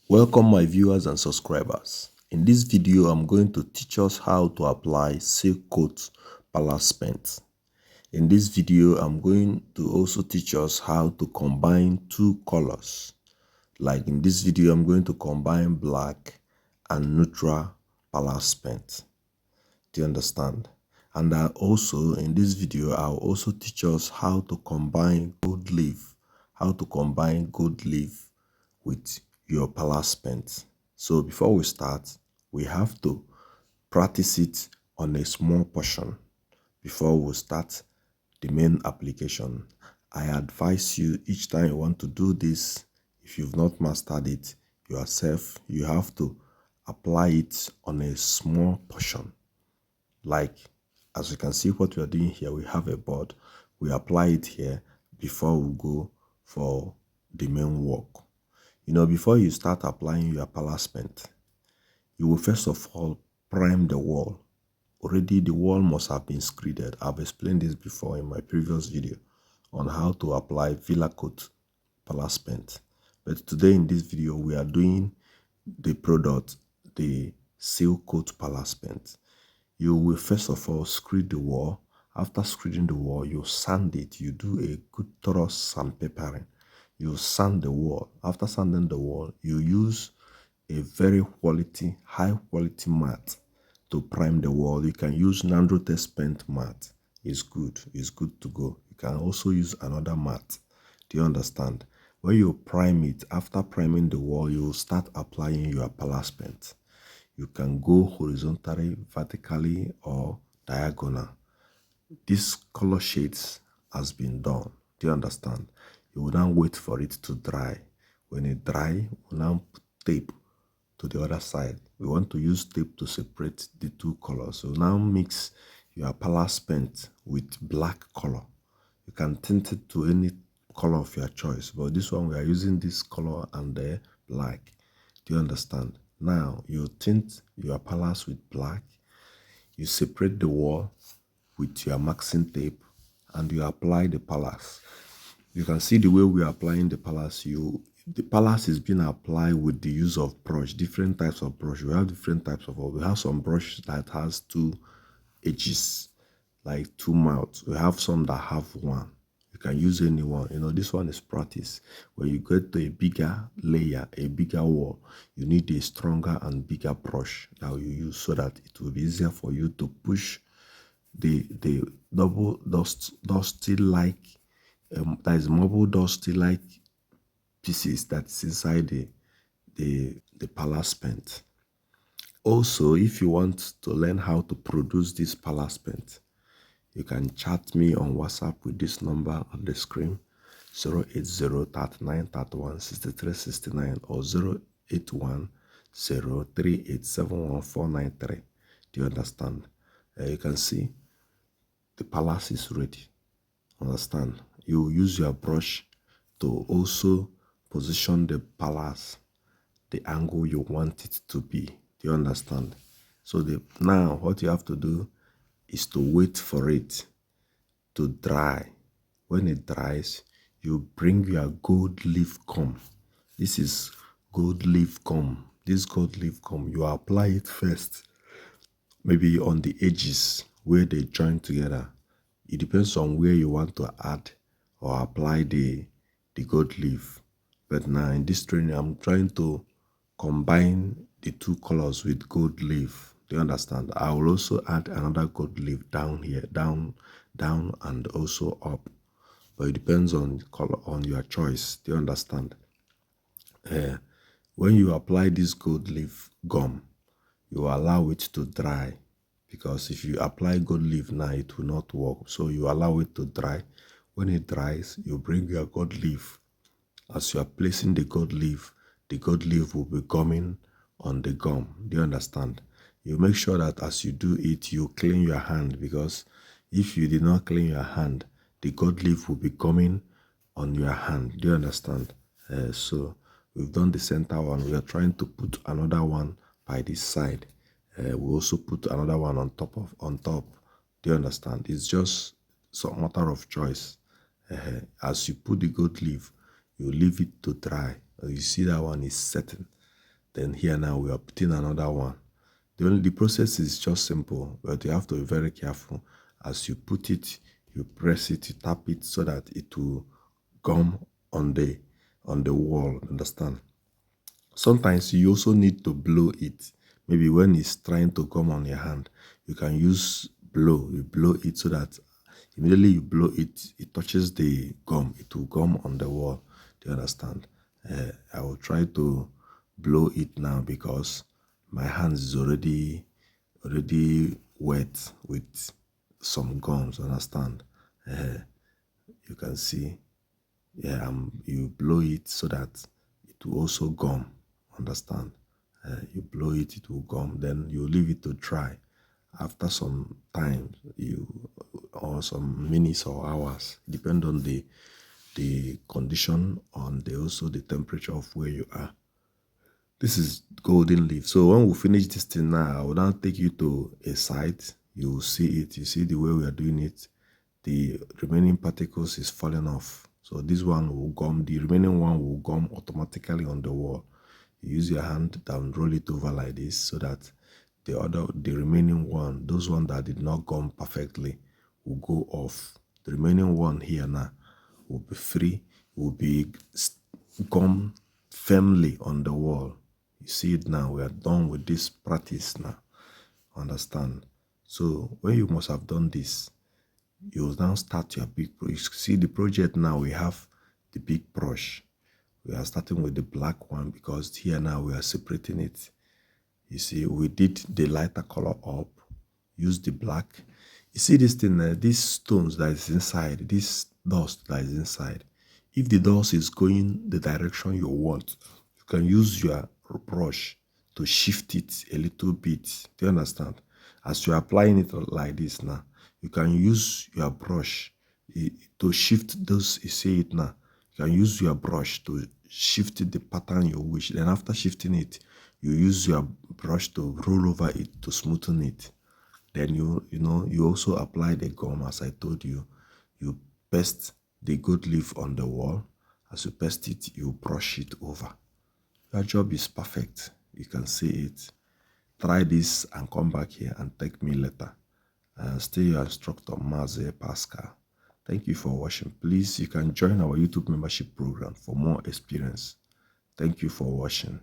Welcome my viewers and subscribers. In this video, I'm going to teach us how to apply Silkcoat Palace Paint. In this video, I'm going to also teach us how to combine two colors. Like in this video, I'm going to combine black and neutral Palace Paint. Do you understand? And also in this video, I'll also teach us how to combine gold leaf, with your Palace Paint. So before we start, we have to practice it on a small portion before we start the main application. I advise you each time you want to do this, if you've not mastered it yourself, you have to apply it on a small portion. Like, as you can see what we are doing here, we have a board. We apply it here before we go for the main work. Before you start applying your Palace Paint, you will first of all prime the wall. Already the wall must have been screeded. I've explained this before in my previous video on how to apply Silkcoat Palace Paint. But today in this video, we are doing the product, the Silkcoat Palace Paint. You will first of all screed the wall. After screeding the wall, you sand it. You do a good thorough sandpapering. You sand the wall. After sanding the wall, you use a very high quality mat to prime the wall. You can use Nandro Test Paint mat. It's good to go. You can also use another mat. Do you understand? When you prime it, after priming the wall, you will start applying your Palace Paint. You can go horizontally, vertically, or diagonal. This color shades has been done. Do you understand? You will now wait for it to dry. When it dry, we now put tape to the other side. We want to use tape to separate the two colors. So now mix your Palace Paint with black color. You can tint it to any color of your choice, but this one we are using this color and the black. Do you understand? Now you tint your Palace with black. You separate the wall with your maxing tape and you apply the Palace. You can see the way we are applying the Palace. The Palace is being applied with the use of brush, different types of brush. We have different types of. We have some brush that has two edges, like two mouths. We have some that have one. You can use any one. This one is practice. When you get to a bigger layer, a bigger wall, you need a stronger and bigger brush that you use so that it will be easier for you to push the double dusty like that is marble dusty like pieces that's inside the Palace Paint. Also, if you want to learn how to produce this Palace Paint, you can chat me on WhatsApp with this number on the screen, 08039316369 or 08103871493. Do you understand? You can see the Palace is ready. Understand? You use your brush to also position the Palace the angle you want it to be. Do you understand? So now what you have to do is to wait for it to dry. When it dries, you bring your gold leaf gum. This is gold leaf gum. This gold leaf gum, you apply it first, maybe on the edges where they join together. It depends on where you want to add or apply the gold leaf. But now in this training, I'm trying to combine the two colors with gold leaf. Do you understand? I will also add another gold leaf down here, down and also up. But it depends on color, on your choice. Do you understand? When you apply this gold leaf gum, you allow it to dry, because if you apply gold leaf now, it will not work. So you allow it to dry. When it dries, you bring your gold leaf. As you are placing the gold leaf will be gumming on the gum. Do you understand? You make sure that as you do it, you clean your hand, because if you did not clean your hand, the gold leaf will be gumming on your hand. Do you understand? So we've done the center one. We are trying to put another one by this side. We also put another one on top. Do you understand? It's just some matter of choice. As you put the gold leaf, you leave it to dry. You see that one is setting. Then here now we are putting another one. The process is just simple, but you have to be very careful. As you put it, you press it, you tap it so that it will gum on the wall. Understand? Sometimes you also need to blow it. Maybe when it's trying to come on your hand, you can use blow. You blow it so that immediately you blow it, it touches the gum. It will gum on the wall. Do you understand? I will try to blow it now because my hands is already wet with some gums. Understand? You can see, yeah, you blow it so that it will also gum. Understand? You blow it, it will gum. Then you leave it to dry. After some time, or some minutes or hours, depend on the condition and also the temperature of where you are. This is golden leaf. So when we finish this thing now, I will now take you to a site. You will see it. You see the way we are doing it. The remaining particles is falling off. So this one will gum. The remaining one will gum automatically on the wall. You use your hand and roll it over like this so that the remaining one, those one that did not gum perfectly, will go off. The remaining one here now will be free, will be gum firmly on the wall. You see it now. We are done with this practice now. Understand? So when you must have done this, you will now start your big project. See the project now, we have the big brush. We are starting with the black one because here now we are separating it. You see, we did the lighter color up, use the black. You see this thing, these stones that is inside, this dust that is inside. If the dust is going the direction you want, you can use your brush to shift it a little bit. Do you understand? As you're applying it like this now, you can use your brush to shift those. You see it now. You can use your brush to shift the pattern you wish. Then after shifting it, you use your brush to roll over it to smoothen it. Then you also apply the gum as I told you. You paste the gold leaf on the wall. As you paste it, you brush it over. Your job is perfect. You can see it. Try this and come back here and thank me later. Stay your instructor, Maze Pascal. Thank you for watching. Please, you can join our YouTube membership program for more experience. Thank you for watching.